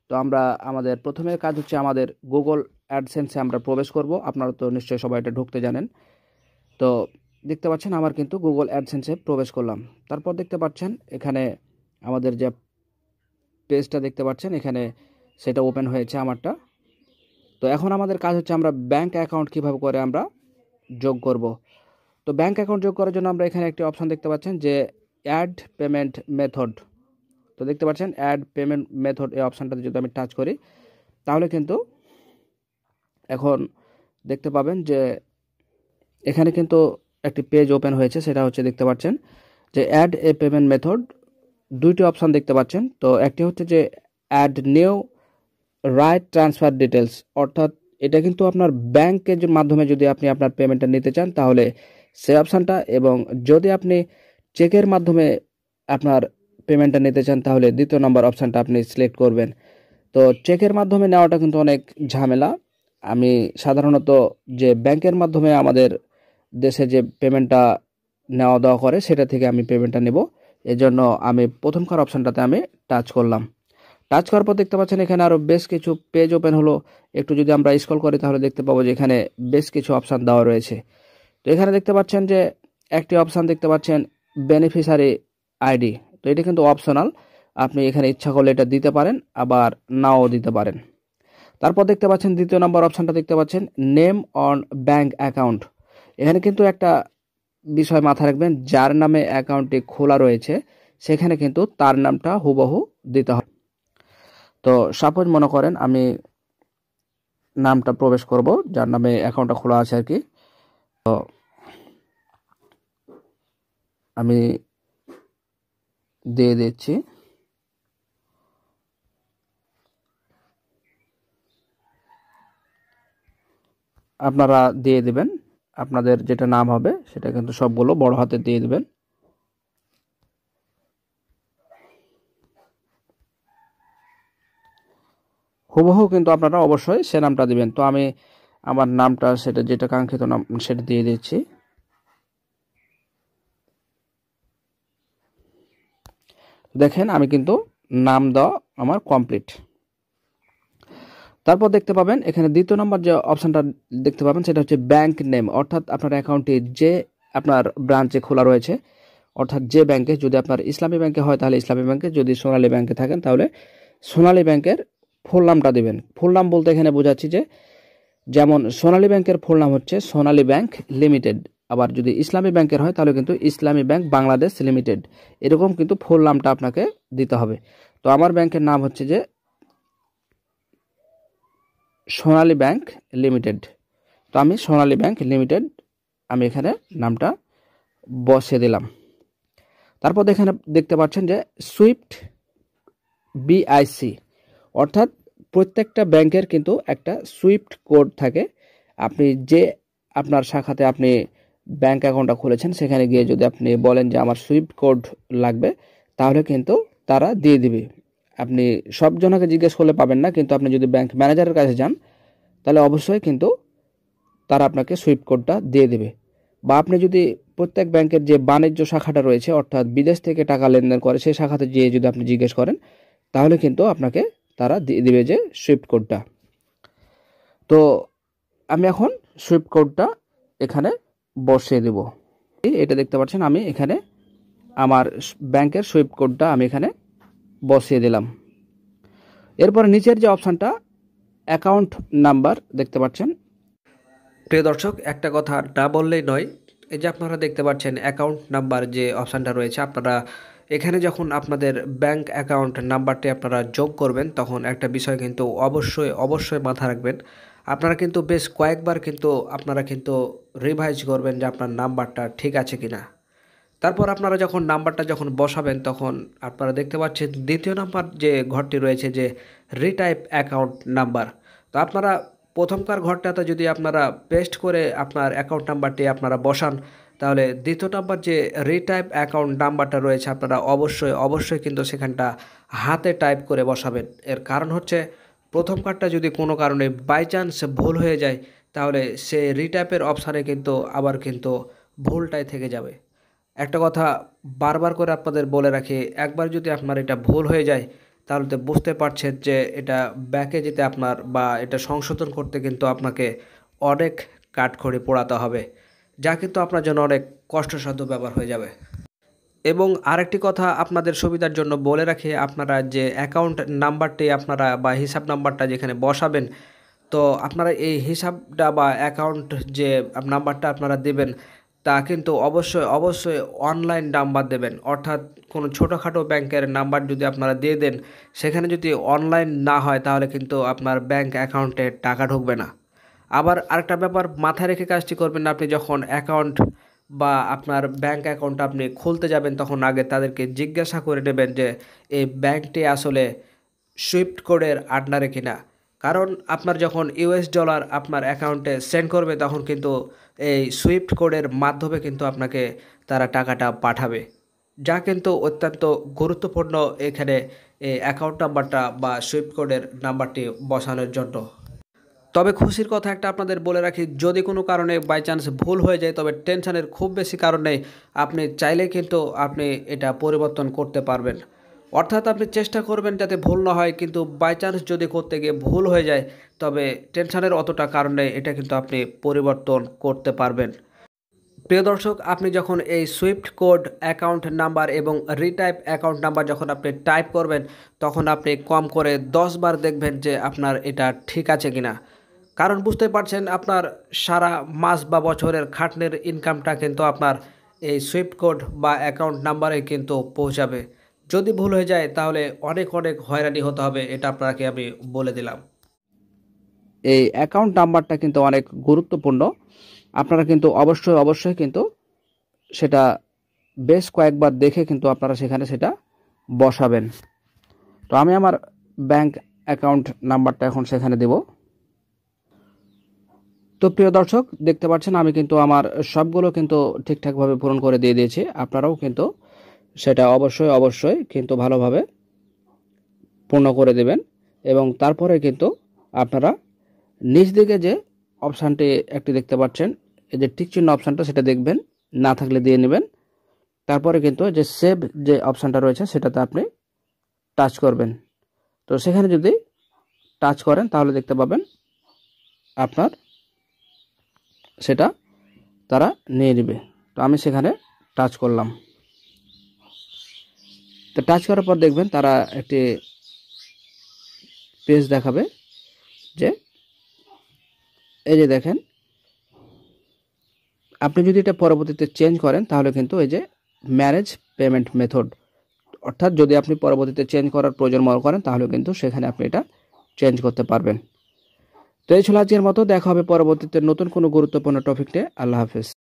তো আমরা আমাদের প্রথমে কাজ হচ্ছে আমাদের গুগল অ্যাডসেন্সে আমরা প্রবেশ করব। আপনারা তো নিশ্চয়ই সবাই এটা ঢুকতে জানেন। তো দেখতে পাচ্ছেন আমার কিন্তু গুগল অ্যাডসেন্সে প্রবেশ করলাম। তারপর দেখতে পাচ্ছেন এখানে আমাদের যে পেজটা দেখতে পাচ্ছেন এখানে সেটা ওপেন হয়েছে আমারটা। তো এখন আমাদের কাজ হচ্ছে আমরা ব্যাংক অ্যাকাউন্ট কীভাবে করে আমরা যোগ করব। তো ব্যাংক অ্যাকাউন্ট যোগ করার জন্য আমরা এখানে একটি অপশান দেখতে পাচ্ছেন যে অ্যাড পেমেন্ট মেথড। তো দেখতে পাচ্ছেন অ্যাড পেমেন্ট মেথড, এই অপশানটাতে যদি আমি টাচ করি তাহলে কিন্তু এখন দেখতে পাবেন যে এখানে কিন্তু একটি পেজ ওপেন হয়েছে। সেটা হচ্ছে দেখতে পাচ্ছেন যে অ্যাড এ পেমেন্ট মেথড, দুইটি অপশান দেখতে পাচ্ছেন। তো একটি হচ্ছে যে add new right transfer details, অর্থাৎ এটা কিন্তু আপনার ব্যাংকের মাধ্যমে যদি আপনি আপনার পেমেন্টটা নিতে চান তাহলে সেই অপশানটা, এবং যদি আপনি চেকের মাধ্যমে আপনার পেমেন্টটা নিতে চান তাহলে দ্বিতীয় নম্বর অপশানটা আপনি সিলেক্ট করবেন। তো চেকের মাধ্যমে নেওয়াটা কিন্তু অনেক ঝামেলা। আমি সাধারণত যে ব্যাংকের মাধ্যমে আমাদের দেশে যে পেমেন্টটা নেওয়া দেওয়া করে সেটা থেকে আমি পেমেন্টটা নেব। এজন্য আমি প্রথমকার অপশানটাতে আমি টাচ করলাম। টাচ করার পর দেখতে পাচ্ছেন এখানে আরও বেশ কিছু পেজ ওপেন হলো। একটু যদি আমরা স্ক্রল করি তাহলে দেখতে পাবো যে এখানে বেশ কিছু অপশান দেওয়া রয়েছে। তো এখানে দেখতে পাচ্ছেন যে একটি অপশান দেখতে পাচ্ছেন বেনিফিশিয়ারি আইডি। তো এটা কিন্তু অপশনাল, আপনি এখানে ইচ্ছা করলে এটা দিতে পারেন আবার নাও দিতে পারেন। তারপর দেখতে পাচ্ছেন দ্বিতীয় নম্বর অপশানটা দেখতে পাচ্ছেন নেম অন ব্যাংক অ্যাকাউন্ট। এখানে কিন্তু একটা বিষয় মাথায় রাখবেন, যার নামে অ্যাকাউন্টটি খোলা রয়েছে সেখানে কিন্তু তার নামটা হুবহু দিতে হবে। তো সাপোজ মনে করেন আমি নামটা প্রবেশ করব যার নামে অ্যাকাউন্টটা খোলা আছে আর কি। তো আমি দিয়ে দিচ্ছি। আপনারা দিয়ে দিবেন আপনাদের যেটা নাম হবে সেটা কিন্তু সবগুলো বড় হাতে দিয়ে দিবেন। হুবহু কিন্তু আপনারা অবশ্যই সে নামটা দিবেন। তো আমি আমার নামটা সেটা যেটা কাঙ্ক্ষিত নাম সেটা দিয়ে দিচ্ছি। দেখেন আমি কিন্তু নাম দেওয়া আমার কমপ্লিট। তারপর দেখতে পাবেন এখানে দ্বিতীয় নম্বর যে অপশানটা দেখতে পাবেন সেটা হচ্ছে ব্যাংক নেম, অর্থাৎ আপনার অ্যাকাউন্টটি যে আপনার ব্রাঞ্চে খোলা রয়েছে, অর্থাৎ যে ব্যাংকে, যদি আপনার ইসলামী ব্যাংকে হয় তাহলে ইসলামী ব্যাংকে, যদি সোনালী ব্যাংকে থাকেন তাহলে সোনালী ব্যাংকের ফুল নামটা দেবেন। ফুল নাম বলতে এখানে বোঝাচ্ছি যে যেমন সোনালী ব্যাংকের ফুল নাম হচ্ছে সোনালী ব্যাংক লিমিটেড, আবার যদি ইসলামী ব্যাংকের হয় তাহলে কিন্তু ইসলামী ব্যাংক বাংলাদেশ লিমিটেড, এরকম কিন্তু ফুল নামটা আপনাকে দিতে হবে। তো আমার ব্যাংকের নাম হচ্ছে যে সোনালী ব্যাংক লিমিটেড। তো আমি সোনালী ব্যাংক লিমিটেড আমি এখানে নামটা বসিয়ে দিলাম। তারপর এখানে দেখতে পাচ্ছেন যে সুইফট বিআইসি, অর্থাৎ প্রত্যেকটা ব্যাংকের কিন্তু একটা সুইফট কোড থাকে। আপনি যে আপনার শাখাতে আপনি ব্যাংক অ্যাকাউন্টটা খুলেছেন সেখানে গিয়ে যদি আপনি বলেন যে আমার সুইফট কোড লাগবে তাহলে কিন্তু তারা দিয়ে দিবে। আপনি সব জনকে জিজ্ঞেস করলে পাবেন না, কিন্তু আপনি যদি ব্যাংক ম্যানেজারের কাছে যান তাহলে অবশ্যই কিন্তু তারা আপনাকে সুইফট কোডটা দিয়ে দেবে। বা আপনি যদি প্রত্যেক ব্যাংকের যে বাণিজ্য শাখাটা রয়েছে, অর্থাৎ বিদেশ থেকে টাকা লেনদেন করে সেই শাখাতে গিয়ে যদি আপনি জিজ্ঞেস করেন তাহলে কিন্তু আপনাকে তারা দিয়ে দিবে যে সুইফট কোডটা। তো আমি এখন সুইফট কোডটা এখানে বসিয়ে দেব। এটা দেখতে পাচ্ছেন আমি এখানে আমার ব্যাংকের সুইফট কোডটা আমি এখানে বসিয়ে দিলাম। এরপরে নিচের যে অপশানটা অ্যাকাউন্ট নাম্বার দেখতে পাচ্ছেন। প্রিয় দর্শক, একটা কথা না বললেই নয়, এই যে আপনারা দেখতে পাচ্ছেন অ্যাকাউন্ট নাম্বার যে অপশানটা রয়েছে, আপনারা এখানে যখন আপনাদের ব্যাংক অ্যাকাউন্ট নাম্বারটি আপনারা যোগ করবেন তখন একটা বিষয় কিন্তু অবশ্যই মাথায় রাখবেন। আপনারা কিন্তু বেশ কয়েকবার কিন্তু আপনারা কিন্তু রিভাইজ করবেন যে আপনার নাম্বারটা ঠিক আছে কিনা। তারপর আপনারা যখন নাম্বারটা যখন বসাবেন তখন আপনারা দেখতে পাচ্ছেন দ্বিতীয় নাম্বার যে ঘরটি রয়েছে যে রিটাইপ অ্যাকাউন্ট নাম্বার। তো আপনারা প্রথমকার ঘরটাতে যদি আপনারা পেস্ট করে আপনার অ্যাকাউন্ট নাম্বারটি আপনারা বসান তাহলে দ্বিতীয় নাম্বার যে রিটাইপ অ্যাকাউন্ট নাম্বারটা রয়েছে আপনারা অবশ্যই কিন্তু সেখানটা হাতে টাইপ করে বসাবেন। এর কারণ হচ্ছে প্রথমকারটা যদি কোনো কারণে বাই চান্স ভুল হয়ে যায় তাহলে সে রিটাইপের অপশানে কিন্তু আবার কিন্তু ভুলটাই থেকে যাবে। একটা কথা বারবার করে আপনাদের বলে রাখি, একবার যদি আপনার এটা ভুল হয়ে যায় তাহলে তো বুঝতে পারছেন যে এটা ব্যাকে যেতে আপনার বা এটা সংশোধন করতে কিন্তু আপনাকে অনেক কাঠখড়ি পোড়াতে হবে, যা কিন্তু আপনার জন্য অনেক কষ্টসাধ্য ব্যাপার হয়ে যাবে। এবং আরেকটি কথা আপনাদের সুবিধার জন্য বলে রাখি, আপনারা যে অ্যাকাউন্ট নাম্বারটি আপনারা বা হিসাব নাম্বারটা যেখানে বসাবেন, তো আপনারা এই হিসাবটা বা অ্যাকাউন্ট যে নাম্বারটা আপনারা দেবেন তা কিন্তু অবশ্যই অনলাইন নাম্বার দেবেন। অর্থাৎ কোনো ছোটোখাটো ব্যাংকের নাম্বার যদি আপনারা দিয়ে দেন, সেখানে যদি অনলাইন না হয় তাহলে কিন্তু আপনার ব্যাংক অ্যাকাউন্টে টাকা ঢুকবে না। আবার আরেকটা ব্যাপার মাথায় রেখে কাজটি করবেন, আপনি যখন অ্যাকাউন্ট বা আপনার ব্যাংক অ্যাকাউন্ট আপনি খুলতে যাবেন তখন আগে তাদেরকে জিজ্ঞাসা করে নেবেন যে এই ব্যাংকটি আসলে সুইফট কোডের আন্ডারে কিনা। কারণ আপনার যখন ইউএস ডলার আপনার অ্যাকাউন্টে সেন্ড করবে তখন কিন্তু এই সুইফট কোডের মাধ্যমে কিন্তু আপনাকে তারা টাকাটা পাঠাবে, যা কিন্তু অত্যন্ত গুরুত্বপূর্ণ এখানে এই অ্যাকাউন্ট নাম্বারটা বা সুইফট কোডের নাম্বারটি বসানোর জন্য। তবে খুশির কথা একটা আপনাদের বলে রাখি, যদি কোনো কারণে বাই চান্স ভুল হয়ে যায় তবে টেনশনের খুব বেশি কারণ নেই, আপনি চাইলেই কিন্তু আপনি এটা পরিবর্তন করতে পারবেন। অর্থাৎ আপনি চেষ্টা করবেন যাতে ভুল না হয়, কিন্তু বাই চান্স যদি করতে গিয়ে ভুল হয়ে যায় তবে টেনশনের অতটা কারণ নেই, এটা কিন্তু আপনি পরিবর্তন করতে পারবেন। প্রিয় দর্শক, আপনি যখন এই সুইফট কোড অ্যাকাউন্ট নাম্বার এবং রিটাইপ অ্যাকাউন্ট নাম্বার যখন আপনি টাইপ করবেন তখন আপনি কম করে 10 বার দেখবেন যে আপনার এটা ঠিক আছে কিনা। কারণ বুঝতে পারছেন আপনার সারা মাস বা বছরের খাটনির ইনকামটা কিন্তু আপনার এই সুইফট কোড বা অ্যাকাউন্ট নাম্বারে কিন্তু পৌঁছাবে। যদি ভুল হয়ে যায় তাহলে অনেক হয়রানি হতে হবে, এটা আপনাকে আমি বলে দিলাম। এই অ্যাকাউন্ট নাম্বারটা কিন্তু অনেক গুরুত্বপূর্ণ, আপনারা কিন্তু অবশ্যই কিন্তু সেটা বেশ কয়েকবার দেখে কিন্তু আপনারা সেখানে সেটা বসাবেন। তো আমি আমার ব্যাংক অ্যাকাউন্ট নাম্বারটা এখন সেখানে দেব। তো প্রিয় দর্শক, দেখতে পাচ্ছেন আমি কিন্তু আমার সবগুলো কিন্তু ঠিকঠাকভাবে পূরণ করে দিয়ে দিয়েছি। আপনারাও কিন্তু সেটা অবশ্যই কিন্তু ভালোভাবে পূর্ণ করে দেবেন। এবং তারপরে কিন্তু আপনারা নিচ দিকে যে অপশানটি একটি দেখতে পাচ্ছেন, এই যে টিক চিহ্ন অপশানটা, সেটা দেখবেন, না থাকলে দিয়ে নেবেন। তারপরে কিন্তু যে সেভ যে অপশানটা রয়েছে সেটাতে আপনি টাচ করবেন। তো সেখানে যদি টাচ করেন তাহলে দেখতে পাবেন আপনার সেটা তারা নিয়ে নেবে। তো আমি সেখানে টাচ করলাম। তো টাচ করার পর দেখবেন তারা একটি পেজ দেখাবে, যে এই যে দেখেন, আপনি যদি এটা পরবর্তীতে চেঞ্জ করেন তাহলে কিন্তু এই যে ম্যানেজ পেমেন্ট মেথড, অর্থাৎ যদি আপনি পরবর্তীতে চেঞ্জ করার প্রয়োজন মনে করেন তাহলে কিন্তু সেখানে আপনি এটা চেঞ্জ করতে পারবেন। তো এই ছিল আজকের মতো, দেখা হবে পরবর্তীতে নতুন কোনো গুরুত্বপূর্ণ টপিক নিয়ে। আল্লাহ হাফেজ।